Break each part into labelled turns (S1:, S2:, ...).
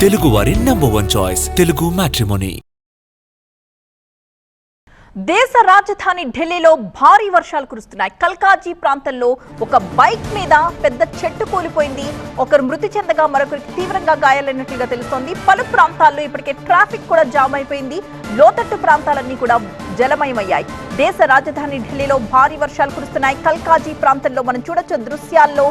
S1: తెలుగువారి #1 choice Telugu matrimony.
S2: దేశ రాజధాని ఢిల్లీలో భారీ వర్షాలు కురుస్తున్నాయి. కల్కాజీ ప్రాంతంలో ఒక బైక్ మీద పెద్ద చెట్టు కూలిపోయింది. ఒకరు మృతి చెందగా మరొకరికి తీవ్రంగా గాయాలైనట్లుగా తెలుస్తోంది. పలు ప్రాంతాల్లో ఇప్పటికే ట్రాఫిక్ కూడా జామ్ అయిపోయింది. లోతట్టు ప్రాంతాలన్నీ కూడా జలమయమయ్యాయి. దేశ రాజధాని ఢిల్లీలో భారీ వర్షాలు కురుస్తున్నాయి. కల్కాజీ ప్రాంతంలో మనం చూడొచ్చు దృశ్యాల్లో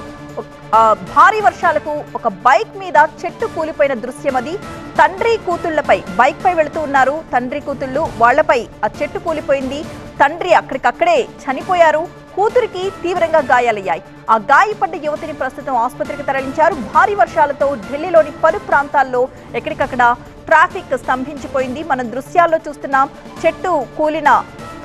S2: భారీ వర్షాలకు ఒక బైక్ మీద చెట్టు కూలిపోయిన దృశ్యం అది. తండ్రి కూతుళ్లపై బైక్ పై వెళుతూ ఉన్నారు. తండ్రి కూతుళ్ళు వాళ్లపై ఆ చెట్టు కూలిపోయింది. తండ్రి అక్కడికక్కడే చనిపోయారు. కూతురికి తీవ్రంగా గాయాలయ్యాయి. ఆ గాయపడ్డ యువతిని ప్రస్తుతం ఆసుపత్రికి తరలించారు. భారీ వర్షాలతో ఢిల్లీలోని పలు ప్రాంతాల్లో ఎక్కడికక్కడ ట్రాఫిక్ స్తంభించిపోయింది. మనం దృశ్యాల్లో చూస్తున్నాం. చెట్టు కూలిన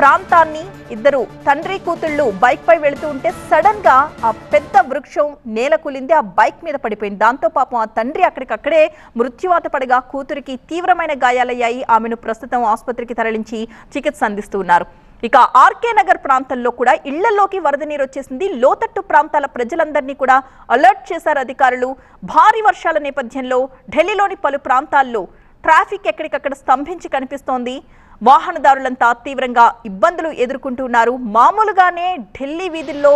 S2: ప్రాంతాన్ని ఇద్దరు తండ్రి కూతుళ్ళు బైక్ పై వెళుతూ ఉంటే సడన్ గా ఆ పెద్ద వృక్షం నేల కూలింది. ఆ బైక్ మీద పడిపోయింది. దాంతో పాపం ఆ తండ్రి అక్కడికక్కడే మృత్యువాత పడగా కూతురికి తీవ్రమైన గాయాలయ్యాయి. ఆమెను ప్రస్తుతం ఆసుపత్రికి తరలించి చికిత్స అందిస్తున్నారు. ఇక ఆర్కే నగర్ ప్రాంతంలో కూడా ఇళ్లలోకి వరద నీరు వచ్చేసింది. లోతట్టు ప్రాంతాల ప్రజలందరినీ కూడా అలర్ట్ చేశారు అధికారులు. భారీ వర్షాల నేపథ్యంలో ఢిల్లీలోని పలు ప్రాంతాల్లో ట్రాఫిక్ ఎక్కడికక్కడ స్తంభించి కనిపిస్తోంది. వాహనదారులంతా తీవ్రంగా ఇబ్బందులు ఎదుర్కొంటున్నారు. మామూలుగానే ఢిల్లీ వీధుల్లో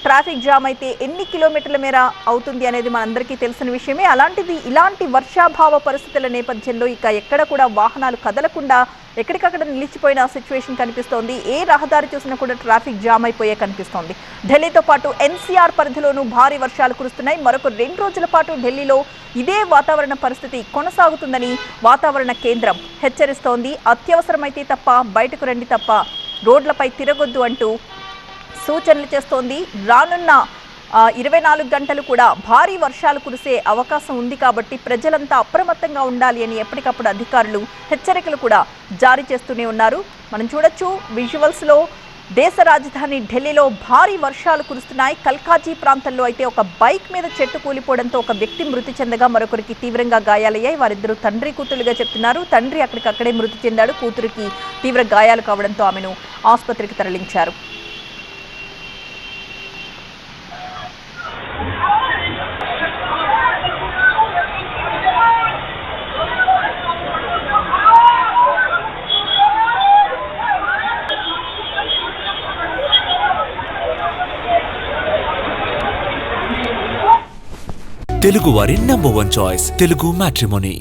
S2: ట్రాఫిక్ జామ్ అయితే ఎన్ని కిలోమీటర్ల మేర అవుతుంది అనేది మనందరికీ తెలిసిన విషయమే. అలాంటిది ఇలాంటి వర్షాభావ పరిస్థితుల నేపథ్యంలో ఇక ఎక్కడ కూడా వాహనాలు కదలకుండా ఎక్కడికక్కడ నిలిచిపోయిన సిచ్యువేషన్ కనిపిస్తోంది. ఏ రహదారి చూసినా కూడా ట్రాఫిక్ జామ్ అయిపోయే కనిపిస్తోంది. ఢిల్లీతో పాటు ఎన్సీఆర్ పరిధిలోనూ భారీ వర్షాలు కురుస్తున్నాయి. మరొక 2 రోజుల పాటు ఢిల్లీలో ఇదే వాతావరణ పరిస్థితి కొనసాగుతుందని వాతావరణ కేంద్రం హెచ్చరిస్తోంది. అత్యవసరమైతే తప్ప బయటకు రండి తప్ప రోడ్లపై తిరగొద్దు అంటూ సూచనలు చేస్తోంది. రానున్న 24 గంటలు కూడా భారీ వర్షాలు కురిసే అవకాశం ఉంది కాబట్టి ప్రజలంతా అప్రమత్తంగా ఉండాలి అని ఎప్పటికప్పుడు అధికారులు హెచ్చరికలు కూడా జారీ చేస్తూనే ఉన్నారు. మనం చూడొచ్చు విజువల్స్లో దేశ రాజధాని ఢిల్లీలో భారీ వర్షాలు కురుస్తున్నాయి. కల్కాజీ ప్రాంతంలో అయితే ఒక బైక్ మీద చెట్టు కూలిపోవడంతో ఒక వ్యక్తి మృతి చెందగా మరొకరికి తీవ్రంగా గాయాలయ్యాయి. వారిద్దరూ తండ్రి కూతురుగా చెప్తున్నారు. తండ్రి అక్కడికక్కడే మృతి చెందాడు. కూతురికి తీవ్ర గాయాలు కావడంతో ఆమెను ఆసుపత్రికి తరలించారు.
S1: తెలుగువారి #1 చాయిస్ తెలుగు మ్యాట్రిమోనీ.